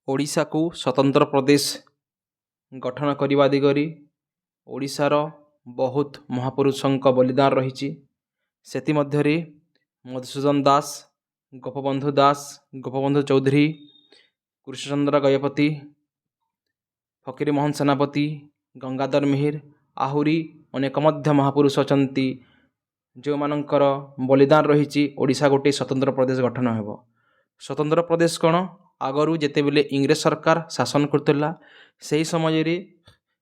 ओडिशा को स्वतंत्र प्रदेश गठन करने दिगरी ओडिशार बहुत महापुरुषों बलिदान रही। मधुसूदन दास, गोपबंधु चौधरी, कृष्णचंद्र गजपति, फकीरमोहन सेनापति, गंगाधर मेहेर आहरी अनेक महापुरुष अच्छा जो मानकर बलिदान रही ओडिशा गोटे स्वतंत्र प्रदेश गठन हो। स्वतंत्र प्रदेश कौन आगरू जिते बेले इंग्रेज सरकार शासन करतला से समय रे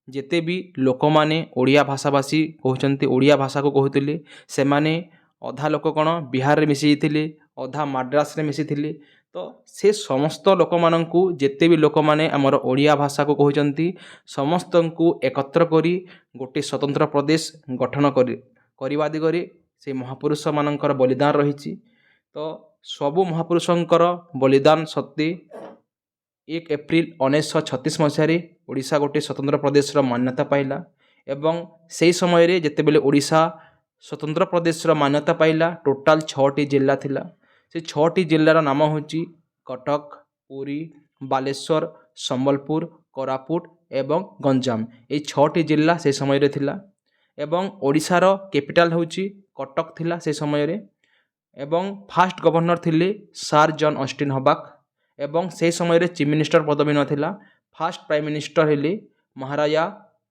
जिते भी लोक माने ओडिया भाषाभाषी कहते ओडिया भाषा को कहते से माने अधा लोक कौन बिहार रे मिसी जाते अधा मद्रास रे मिसी थे। तो से समस्त लोक मानू जिते भी लोक माने आमर ओडिया भाषा को कहते समस्त को एकत्र करी गोटे स्वतंत्र प्रदेश गठन करने दिगरे से महापुरुष मानकर बलिदान रही। तो सबु महापुरुषंकर बलिदान सत्वे 1 एप्रिल 1936 मसीह ओडिशा गोटे स्वतंत्र प्रदेश मान्यता पाइला एवं से समय रे जेते बेले ओडिशा स्वतंत्र प्रदेश मान्यता पाइला टोटाल 6टी जिला थिला। से 6टी जिलार नाम होची कटक, पुरी, बालेश्वर, संबलपुर, कोरापुट एवं गंजाम। ये 6टी जिला से समय रे थिला एवं ओडिशार कैपिटल होची कटक थिला से समय रे एवं फास्ट गवर्नर थिले सर जॉन ऑस्टिन हबाक एवं से समय रे चीफ मिनिस्टर पदवी नथिला। फास्ट प्राइम मिनिस्टर हेले महाराजा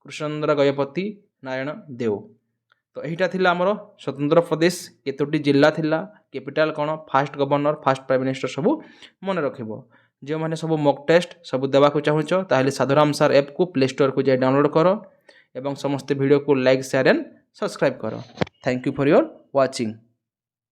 कृष्णचंद्र गजपति नारायण देव। तो यहीटा थिला हमर स्वतंत्र प्रदेश केतोटी जिला थिला कैपिटल कौन fast governor fast prime minister सबू मन रखिबो। जो मैंने सब मॉक टेस्ट सब देवा को चाहूच ताहले साधुराम सर ऐप को प्ले स्टोर को जाए डाउनलोड करो एवं समस्त वीडियो को लाइक शेयर एंड सब्सक्राइब करो। Thank you for your watching.